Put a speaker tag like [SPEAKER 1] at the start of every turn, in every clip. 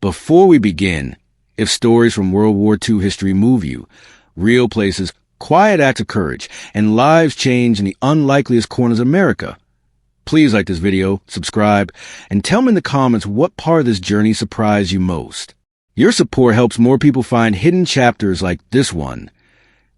[SPEAKER 1] Before we begin, if stories from World War II history move you, real places, quiet acts of courage, and lives change in the unlikeliest corners of America, please like this video, subscribe, and tell me in the comments what part of this journey surprised you most. Your support helps more people find hidden chapters like this one.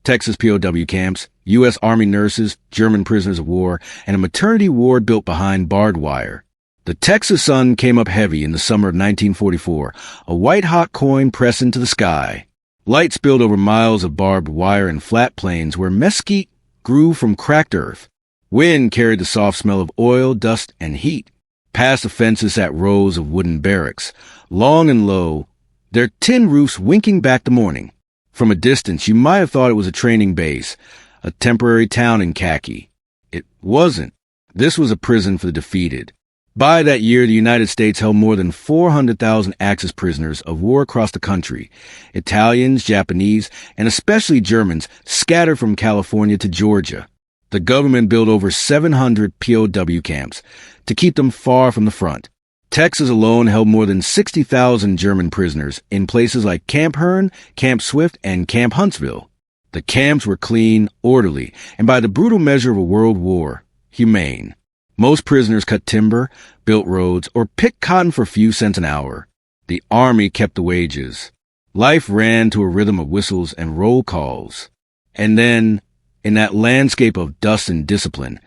[SPEAKER 1] Texas POW camps, U.S. Army nurses, German prisoners of war, and a maternity ward built behind barbed wire. The Texas sun came up heavy in the summer of 1944, a white-hot coin pressed into the sky. Light spilled over miles of barbed wire and flat plains where mesquite grew from cracked earth. Wind carried the soft smell of oil, dust, and heat. Past the fences sat rows of wooden barracks, long and low, their tin roofs winking back the morning. From a distance, you might have thought it was a training base, a temporary town in khaki. It wasn't. This was a prison for the defeated. By that year, the United States held more than 400,000 Axis prisoners of war across the country. Italians, Japanese, and especially Germans scattered from California to Georgia. The government built over 700 POW camps to keep them far from the front. Texas alone held more than 60,000 German prisoners in places like Camp Hearn, Camp Swift, and Camp Huntsville. The camps were clean, orderly, and by the brutal measure of a world war, humane. Most prisoners cut timber, built roads, or picked cotton for a few cents an hour. The army kept the wages. Life ran to a rhythm of whistles and roll calls. And then, in that landscape of dust and discipline,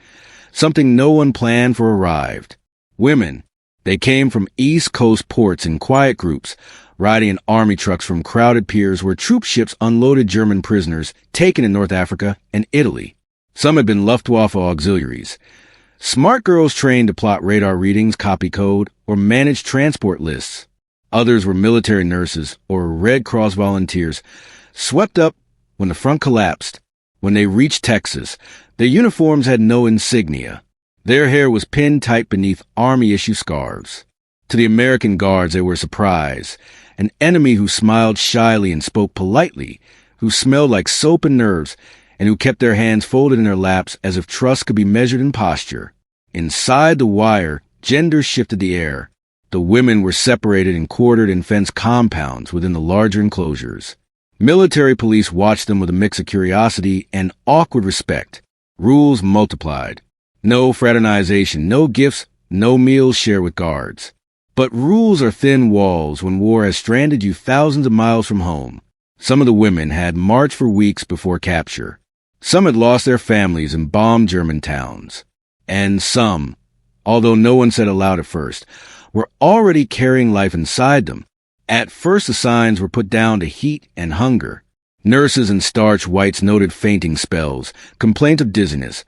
[SPEAKER 1] something no one planned for arrived. Women. They came from East Coast ports in quiet groups, riding in army trucks from crowded piers where troop ships unloaded German prisoners taken in North Africa and Italy. Some had been Luftwaffe auxiliaries. Smart girls trained to plot radar readings, copy code, or manage transport lists. Others were military nurses or Red Cross volunteers, swept up when the front collapsed. When they reached Texas, their uniforms had no insignia. Their hair was pinned tight beneath Army-issue scarves. To the American guards, they were a surprise, an enemy who smiled shyly and spoke politely, who smelled like soap and nerves, and who kept their hands folded in their laps as if trust could be measured in posture. Inside the wire, gender shifted the air. The women were separated and quartered in fenced compounds within the larger enclosures. Military police watched them with a mix of curiosity and awkward respect. Rules multiplied. No fraternization, no gifts, no meals shared with guards. But rules are thin walls when war has stranded you thousands of miles from home. Some of the women had marched for weeks before capture. Some had lost their families in bombed German towns. And some, although no one said aloud at first, were already carrying life inside them. At first the signs were put down to heat and hunger. Nurses and starched whites noted fainting spells, complaints of dizziness,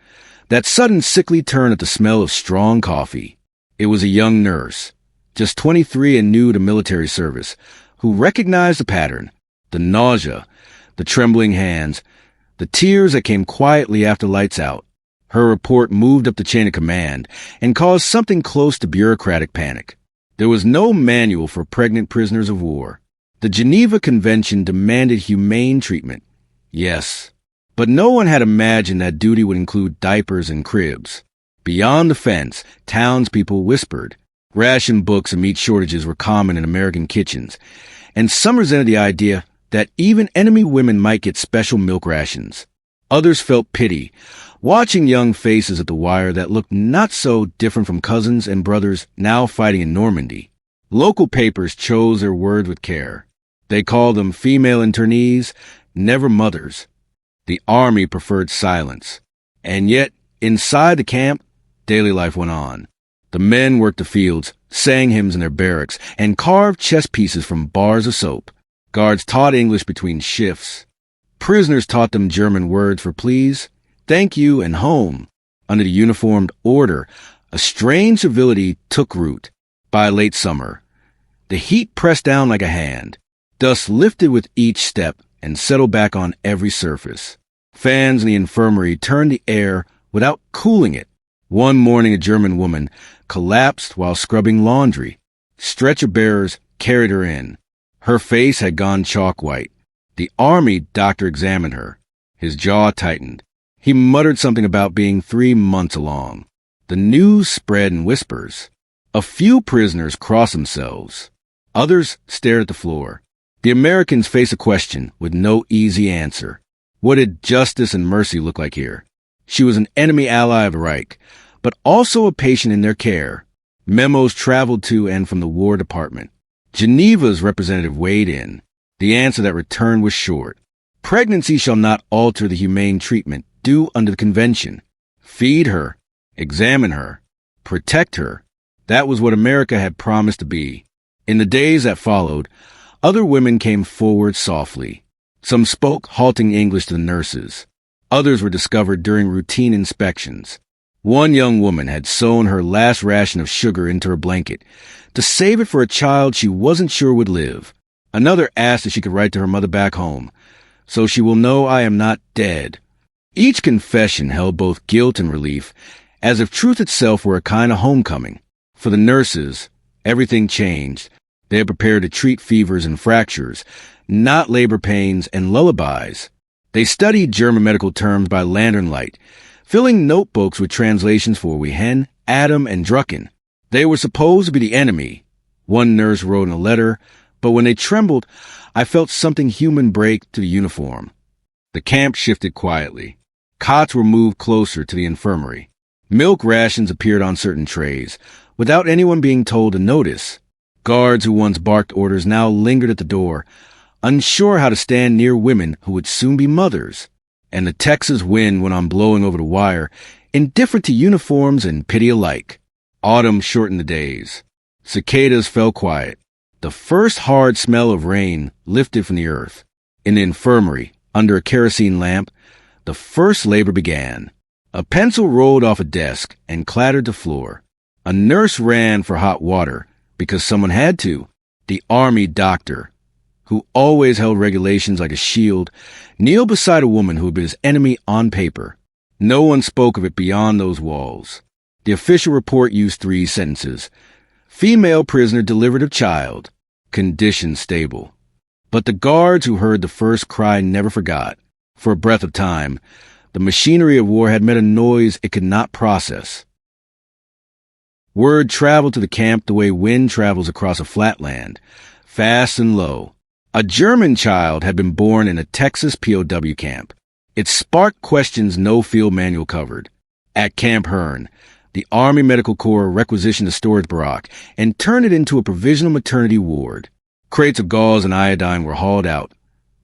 [SPEAKER 1] that sudden sickly turn at the smell of strong coffee. It was a young nurse, just 23 and new to military service, who recognized the pattern, the nausea, the trembling hands, the tears that came quietly after lights out. Her report moved up the chain of command and caused something close to bureaucratic panic. There was no manual for pregnant prisoners of war. The Geneva Convention demanded humane treatment. Yes, but no one had imagined that duty would include diapers and cribs. Beyond the fence, townspeople whispered. Ration books and meat shortages were common in American kitchens, and some resented the idea that even enemy women might get special milk rations. Others felt pity, watching young faces at the wire that looked not so different from cousins and brothers now fighting in Normandy. Local papers chose their words with care. They called them female internees, never mothers. The army preferred silence. And yet, inside the camp, daily life went on. The men worked the fields, sang hymns in their barracks, and carved chess pieces from bars of soap. Guards taught English between shifts. Prisoners taught them German words for please, thank you, and home. Under the uniformed order, a strange civility took root. By late summer, the heat pressed down like a hand. Dust lifted with each step and settled back on every surface. Fans in the infirmary turned the air without cooling it. One morning, a German woman collapsed while scrubbing laundry. Stretcher bearers carried her in. Her face had gone chalk white. The army doctor examined her. His jaw tightened. He muttered something about being 3 months along. The news spread in whispers. A few prisoners crossed themselves. Others stared at the floor. The Americans face a question with no easy answer. What did justice and mercy look like here? She was an enemy ally of the Reich, but also a patient in their care. Memos traveled to and from the War Department. Geneva's representative weighed in. The answer that returned was short. Pregnancy shall not alter the humane treatment due under the convention. Feed her, examine her, protect her. That was what America had promised to be. In the days that followed, other women came forward softly. Some spoke halting English to the nurses. Others were discovered during routine inspections. One young woman had sewn her last ration of sugar into her blanket to save it for a child she wasn't sure would live. Another asked if she could write to her mother back home, "So she will know I am not dead." Each confession held both guilt and relief, as if truth itself were a kind of homecoming. For the nurses, everything changed. They had prepared to treat fevers and fractures, not labor pains and lullabies. They studied German medical terms by lantern light, filling notebooks with translations for Wehen, Adam, and Drucken. They were supposed to be the enemy, one nurse wrote in a letter, but when they trembled, I felt something human break to the uniform. The camp shifted quietly. Cots were moved closer to the infirmary. Milk rations appeared on certain trays, without anyone being told to notice. Guards who once barked orders now lingered at the door, unsure how to stand near women who would soon be mothers. And the Texas wind went on blowing over the wire, indifferent to uniforms and pity alike. Autumn shortened the days. Cicadas fell quiet. The first hard smell of rain lifted from the earth. In the infirmary, under a kerosene lamp, the first labor began. A pencil rolled off a desk and clattered the floor. A nurse ran for hot water, because someone had to. The army doctor, who always held regulations like a shield, kneeled beside a woman who had been his enemy on paper. No one spoke of it beyond those walls. The official report used 3 sentences. Female prisoner delivered of child. Condition stable. But the guards who heard the first cry never forgot. For a breath of time, the machinery of war had met a noise it could not process. Word traveled to the camp the way wind travels across a flatland, fast and low. A German child had been born in a Texas POW camp. It sparked questions no field manual covered. At Camp Hearn, the Army Medical Corps requisitioned a storage barrack and turned it into a provisional maternity ward. Crates of gauze and iodine were hauled out.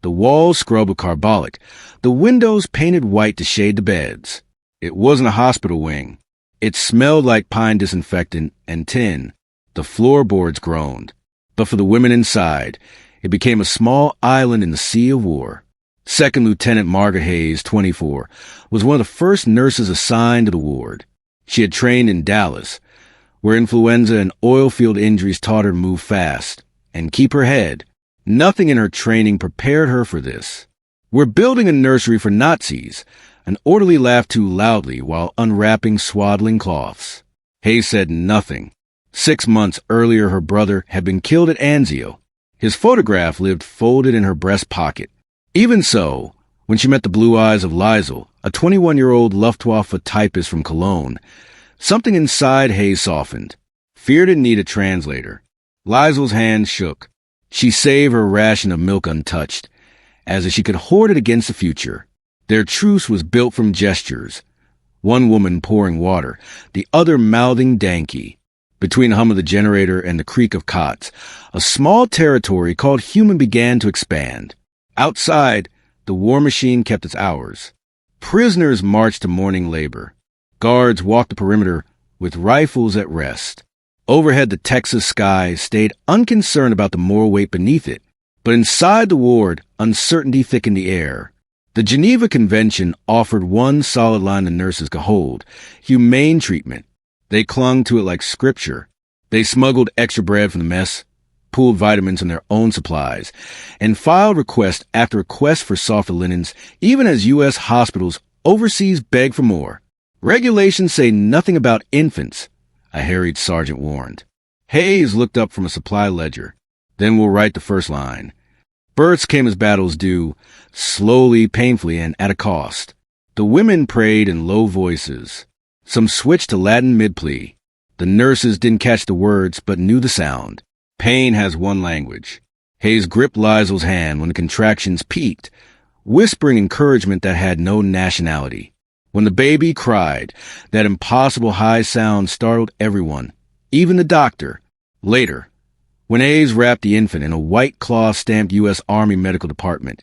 [SPEAKER 1] The walls scrubbed with carbolic, the windows painted white to shade the beds. It wasn't a hospital wing. It smelled like pine disinfectant and tin. The floorboards groaned. But for the women inside, it became a small island in the sea of war. Second Lieutenant Margaret Hayes, 24, was one of the first nurses assigned to the ward. She had trained in Dallas, where influenza and oil field injuries taught her to move fast and keep her head. Nothing in her training prepared her for this. "We're building a nursery for Nazis," an orderly laughed too loudly while unwrapping swaddling cloths. Hayes said nothing. 6 months earlier, her brother had been killed at Anzio. His photograph lived folded in her breast pocket. Even so, when she met the blue eyes of Liesel, a 21-year-old Luftwaffe typist from Cologne, something inside Hayes softened. Fear didn't need a translator. Liesel's hand shook. She saved her ration of milk untouched, as if she could hoard it against the future. Their truce was built from gestures. One woman pouring water, the other mouthing Danke. Between the hum of the generator and the creak of cots, a small territory called human began to expand. Outside, the war machine kept its hours. Prisoners marched to morning labor. Guards walked the perimeter with rifles at rest. Overhead, the Texas sky stayed unconcerned about the moral weight beneath it. But inside the ward, uncertainty thickened the air. The Geneva Convention offered one solid line the nurses could hold: humane treatment. They clung to it like scripture. They smuggled extra bread from the mess, pooled vitamins in their own supplies, and filed request after request for softer linens, even as U.S. hospitals overseas begged for more. "Regulations say nothing about infants," a harried sergeant warned. Hayes looked up from a supply ledger. "Then we'll write the first line." Births came as battles do, slowly, painfully, and at a cost. The women prayed in low voices. Some switched to Latin mid-plea. The nurses didn't catch the words, but knew the sound. Pain has one language. Hayes gripped Liesel's hand when the contractions peaked, whispering encouragement that had no nationality. When the baby cried, that impossible high sound startled everyone, even the doctor. Later, when Hayes wrapped the infant in a white cloth-stamped U.S. Army Medical Department,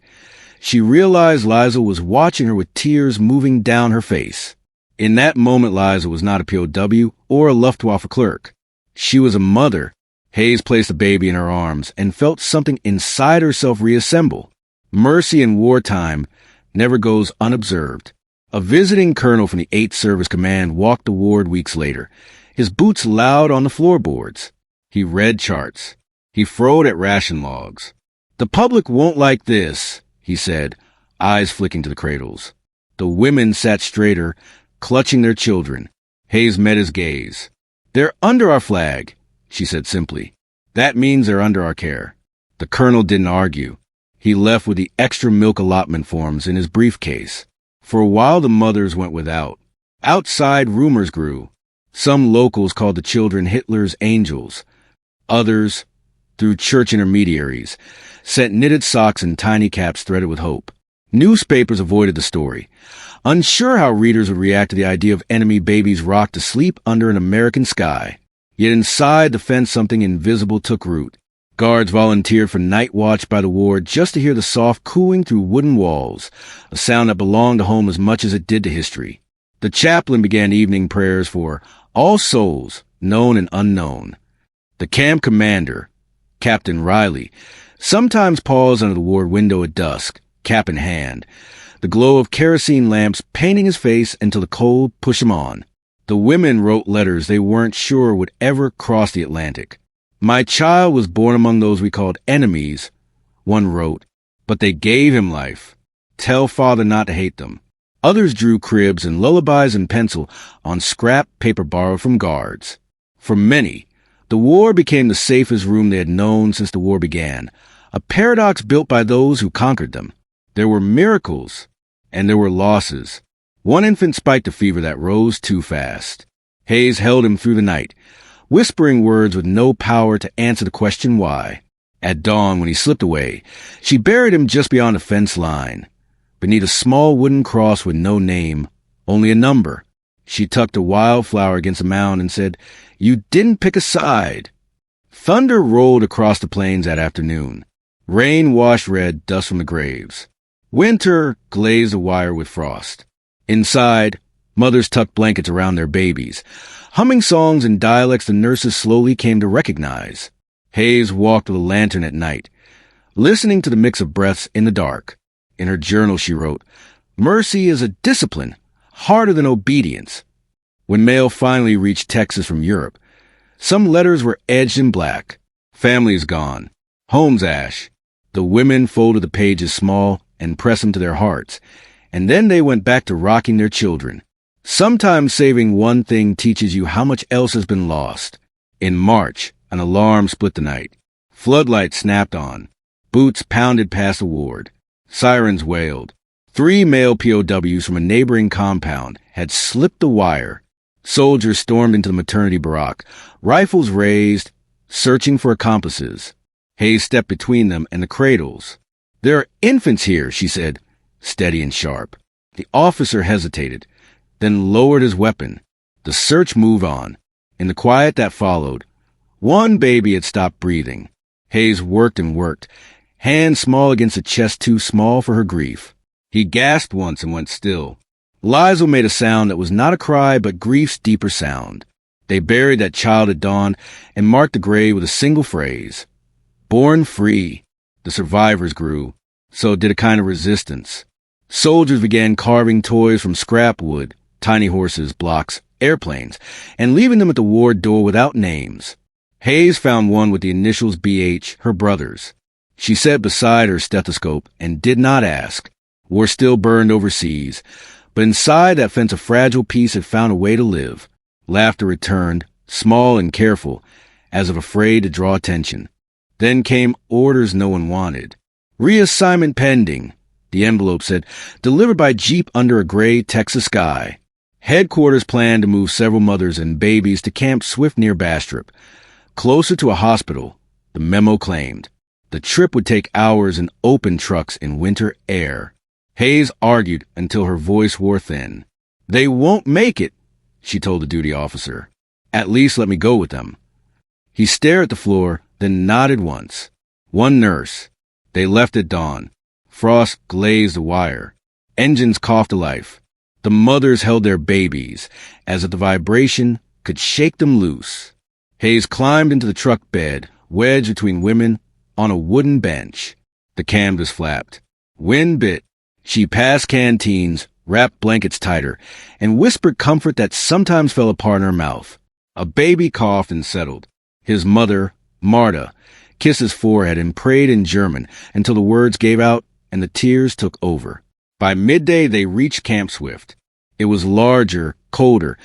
[SPEAKER 1] she realized Liesel was watching her with tears moving down her face. In that moment, Liesel was not a POW or a Luftwaffe clerk. She was a mother. Hayes placed the baby in her arms and felt something inside herself reassemble. Mercy in wartime never goes unobserved. A visiting colonel from the 8th Service Command walked the ward weeks later, his boots loud on the floorboards. He read charts. He frowed at ration logs. "The public won't like this," he said, eyes flicking to the cradles. The women sat straighter, clutching their children. Hayes met his gaze. "They're under our flag," she said simply. "That means they're under our care." The colonel didn't argue. He left with the extra milk allotment forms in his briefcase. For a while, the mothers went without. Outside, rumors grew. Some locals called the children Hitler's angels. Others, through church intermediaries, sent knitted socks and tiny caps threaded with hope. Newspapers avoided the story, unsure how readers would react to the idea of enemy babies rocked to sleep under an American sky. Yet inside the fence something invisible took root. Guards volunteered for night watch by the ward just to hear the soft cooing through wooden walls, a sound that belonged to home as much as it did to history. The chaplain began evening prayers for all souls, known and unknown. The camp commander, Captain Riley, sometimes paused under the ward window at dusk, cap in hand, the glow of kerosene lamps painting his face until the cold pushed him on. The women wrote letters they weren't sure would ever cross the Atlantic. "My child was born among those we called enemies," one wrote, "but they gave him life. Tell father not to hate them." Others drew cribs and lullabies in pencil on scrap paper borrowed from guards. For many, the war became the safest room they had known since the war began, a paradox built by those who conquered them. There were miracles, and there were losses. One infant spiked a fever that rose too fast. Hayes held him through the night, whispering words with no power to answer the question why. At dawn, when he slipped away, she buried him just beyond the fence line. Beneath a small wooden cross with no name, only a number, she tucked a wildflower against a mound and said, "You didn't pick a side." Thunder rolled across the plains that afternoon. Rain washed red dust from the graves. Winter glazed the wire with frost. Inside, mothers tucked blankets around their babies, humming songs in dialects the nurses slowly came to recognize. Hayes walked with a lantern at night, listening to the mix of breaths in the dark. In her journal she wrote, "Mercy is a discipline, harder than obedience." When mail finally reached Texas from Europe, some letters were edged in black. Families gone. Homes ash. The women folded the pages small and pressed them to their hearts, and then they went back to rocking their children. Sometimes saving one thing teaches you how much else has been lost. In March, an alarm split the night. Floodlights snapped on. Boots pounded past the ward. Sirens wailed. 3 male POWs from a neighboring compound had slipped the wire. Soldiers stormed into the maternity barrack, rifles raised, searching for accomplices. Hayes stepped between them and the cradles. "There are infants here," she said, steady and sharp. The officer hesitated, then lowered his weapon. The search moved on. In the quiet that followed, one baby had stopped breathing. Hayes worked and worked, hands small against a chest too small for her grief. He gasped once and went still. Liesel made a sound that was not a cry but grief's deeper sound. They buried that child at dawn and marked the grave with a single phrase. Born free. The survivors grew. So did a kind of resistance. Soldiers began carving toys from scrap wood, tiny horses, blocks, airplanes, and leaving them at the ward door without names. Hayes found one with the initials BH, her brother's. She sat beside her stethoscope and did not ask. War still burned overseas, but inside that fence a fragile piece had found a way to live. Laughter returned, small and careful, as if afraid to draw attention. Then came orders no one wanted. "Reassignment pending," the envelope said, delivered by jeep under a gray Texas sky. Headquarters planned to move several mothers and babies to Camp Swift near Bastrop, closer to a hospital, The memo claimed. The trip would take hours in open trucks in winter air. Hayes argued until her voice wore thin. "They won't make it," she told the duty officer. "At least let me go with them." He stared at the floor, then nodded once. One nurse. They left at dawn. Frost glazed the wire. Engines coughed to life. The mothers held their babies, as if the vibration could shake them loose. Hayes climbed into the truck bed, wedged between women, on a wooden bench. The canvas flapped. Wind bit. She passed canteens, wrapped blankets tighter, and whispered comfort that sometimes fell apart in her mouth. A baby coughed and settled. His mother, Marta, kissed his forehead and prayed in German until the words gave out and the tears took over. By midday, they reached Camp Swift. It was larger, colder,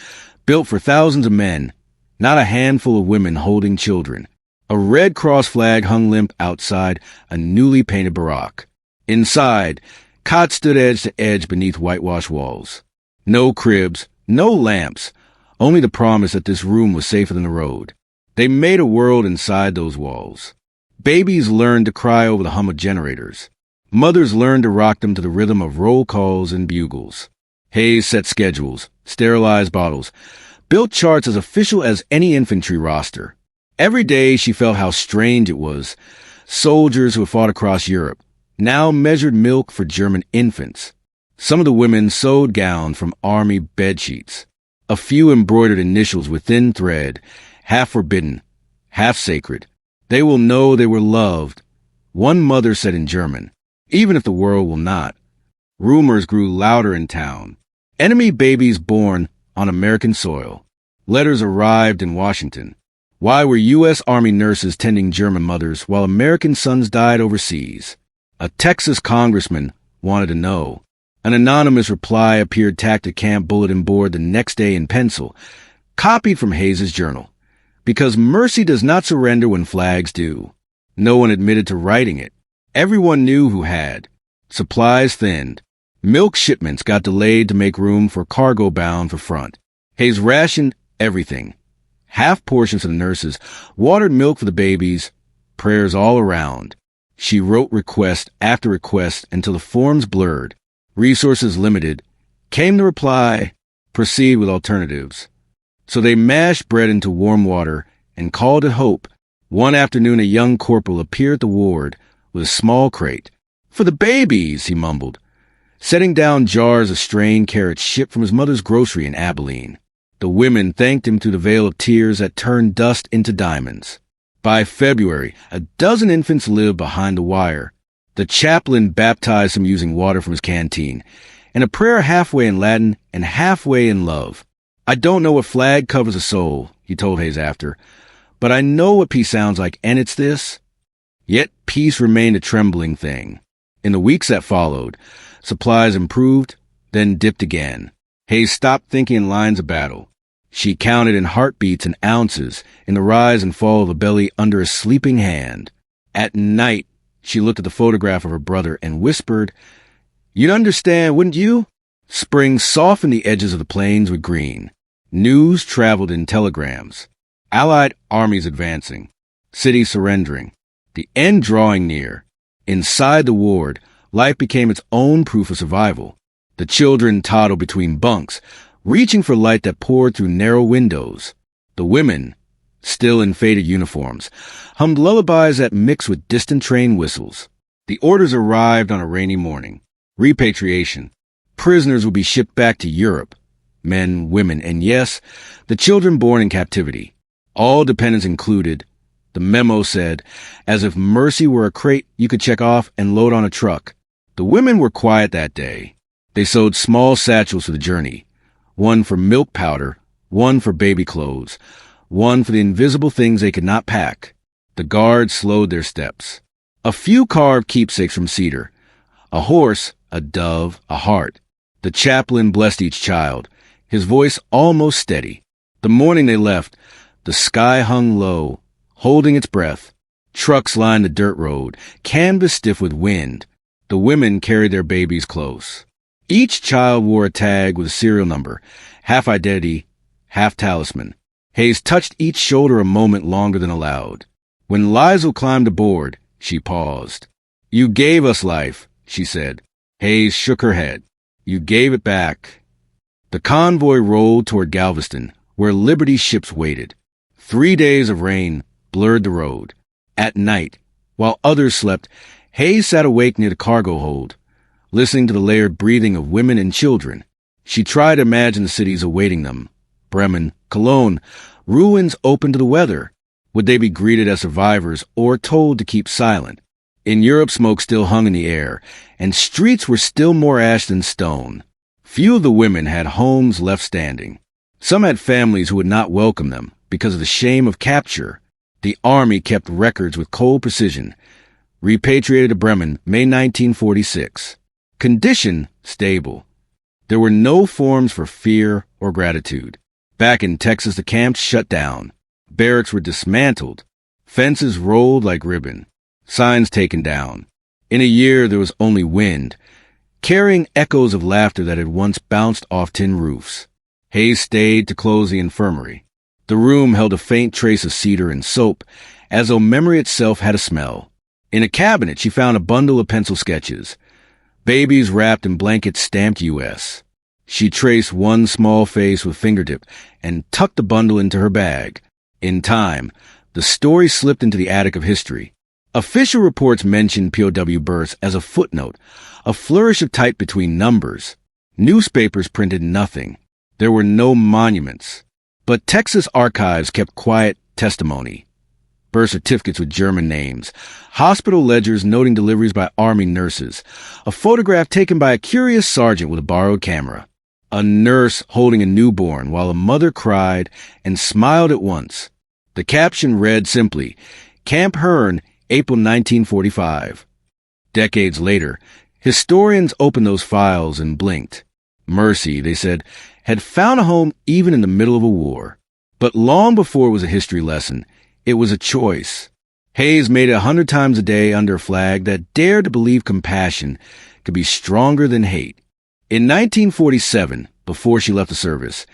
[SPEAKER 1] built for thousands of men, not a handful of women holding children. A Red Cross flag hung limp outside a newly painted barrack. Inside, cots stood edge to edge beneath whitewashed walls. No cribs, no lamps, only the promise that this room was safer than the road. They made a world inside those walls. Babies learned to cry over the hum of generators. Mothers learned to rock them to the rhythm of roll calls and bugles. Hayes set schedules, sterilized bottles, built charts as official as any infantry roster. Every day she felt how strange it was. Soldiers who had fought across Europe now measured milk for German infants. Some of the women sewed gowns from army bedsheets. A few embroidered initials with thin thread, half forbidden, half sacred. "They will know they were loved," one mother said in German, "even if the world will not." Rumors grew louder in town. Enemy babies born on American soil. Letters arrived in Washington. Why were U.S. Army nurses tending German mothers while American sons died overseas? A Texas congressman wanted to know. An anonymous reply appeared tacked to camp bulletin board the next day in pencil, copied from Hayes's journal. Because mercy does not surrender when flags do. No one admitted to writing it. Everyone knew who had. Supplies thinned. Milk shipments got delayed to make room for cargo bound for front. Hayes rationed everything. Half portions for the nurses, watered milk for the babies, prayers all around. She wrote request after request until the forms blurred. Resources limited. Came the reply, proceed with alternatives. So they mashed bread into warm water and called it hope. One afternoon a young corporal appeared at the ward with a small crate. "For the babies," he mumbled, setting down jars of strained carrots shipped from his mother's grocery in Abilene. The women thanked him through the veil of tears that turned dust into diamonds. By February, a dozen infants lived behind the wire. The chaplain baptized them using water from his canteen, and a prayer halfway in Latin and halfway in love. "I don't know what flag covers a soul," he told Hayes after, "but I know what peace sounds like, and it's this." Yet peace remained a trembling thing. In the weeks that followed, supplies improved, then dipped again. Hayes stopped thinking in lines of battle. She counted in heartbeats and ounces in the rise and fall of the belly under a sleeping hand. At night, she looked at the photograph of her brother and whispered, "You'd understand, wouldn't you?" Spring softened the edges of the plains with green. News traveled in telegrams. Allied armies advancing. Cities surrendering. The end drawing near. Inside the ward, life became its own proof of survival. The children toddled between bunks, reaching for light that poured through narrow windows. The women, still in faded uniforms, hummed lullabies that mixed with distant train whistles. The orders arrived on a rainy morning. Repatriation. Prisoners would be shipped back to Europe. Men, women, and yes, the children born in captivity. All dependents included, the memo said, as if mercy were a crate you could check off and load on a truck. The women were quiet that day. They sewed small satchels for the journey. One for milk powder, one for baby clothes, one for the invisible things they could not pack. The guards slowed their steps. A few carved keepsakes from cedar. A horse, a dove, a heart. The chaplain blessed each child, his voice almost steady. The morning they left, the sky hung low, holding its breath. Trucks lined the dirt road, canvas stiff with wind. The women carried their babies close. Each child wore a tag with a serial number, half identity, half talisman. Hayes touched each shoulder a moment longer than allowed. When Liesl climbed aboard, she paused. "You gave us life," she said. Hayes shook her head. "You gave it back." The convoy rolled toward Galveston, where Liberty's ships waited. 3 days of rain blurred the road. At night, while others slept, Hayes sat awake near the cargo hold, listening to the layered breathing of women and children. She tried to imagine the cities awaiting them. Bremen, Cologne, ruins open to the weather. Would they be greeted as survivors or told to keep silent? In Europe, smoke still hung in the air, and streets were still more ash than stone. Few of the women had homes left standing. Some had families who would not welcome them because of the shame of capture. The army kept records with cold precision. Repatriated to Bremen, May 1946. Condition stable. There were no forms for fear or gratitude. Back in Texas, the camps shut down. Barracks were dismantled. Fences rolled like ribbon. Signs taken down. In a year, there was only wind, carrying echoes of laughter that had once bounced off tin roofs. Hayes stayed to close the infirmary. The room held a faint trace of cedar and soap, as though memory itself had a smell. In a cabinet, she found a bundle of pencil sketches. Babies wrapped in blankets stamped U.S. She traced one small face with fingertip and tucked the bundle into her bag. In time, the story slipped into the attic of history. Official reports mentioned POW births as a footnote, a flourish of type between numbers. Newspapers printed nothing. There were no monuments. But Texas archives kept quiet testimony. Birth certificates with German names, hospital ledgers noting deliveries by Army nurses, a photograph taken by a curious sergeant with a borrowed camera, a nurse holding a newborn while a mother cried and smiled at once. The caption read simply, "Camp Hearn, April 1945. Decades later, historians opened those files and blinked. Mercy, they said, had found a home even in the middle of a war. But long before it was a history lesson, it was a choice. Hayes made it 100 times a day under a flag that dared to believe compassion could be stronger than hate. In 1947, before she left the service,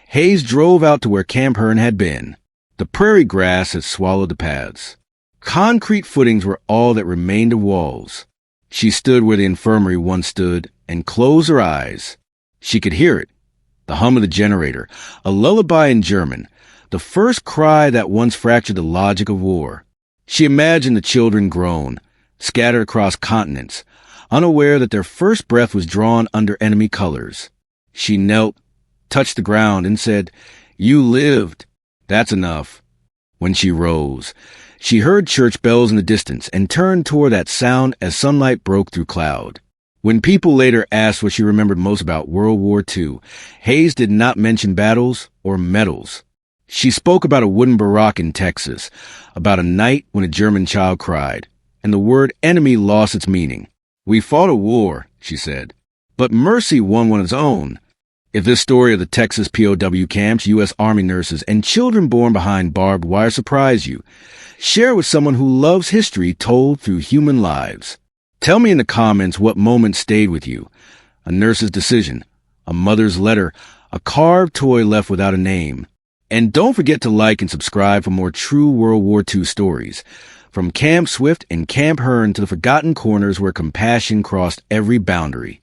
[SPEAKER 1] Hayes drove out to where Camp Hearn had been. The prairie grass had swallowed the paths. Concrete footings were all that remained of walls. She stood where the infirmary once stood and closed her eyes. She could hear it, the hum of the generator, a lullaby in German, the first cry that once fractured the logic of war. She imagined the children grown, scattered across continents, unaware that their first breath was drawn under enemy colors. She knelt, touched the ground, and said, "You lived. That's enough." When she rose, she heard church bells in the distance and turned toward that sound as sunlight broke through cloud. When people later asked what she remembered most about World War II, Hayes did not mention battles or medals. She spoke about a wooden barrack in Texas, about a night when a German child cried, and the word enemy lost its meaning. "We fought a war," she said, "but mercy won one of its own." If this story of the Texas POW camps, U.S. Army nurses, and children born behind barbed wire surprised you, share it with someone who loves history told through human lives. Tell me in the comments what moment stayed with you. A nurse's decision, a mother's letter, a carved toy left without a name. And don't forget to like and subscribe for more true World War II stories. From Camp Swift and Camp Hearn to the forgotten corners where compassion crossed every boundary.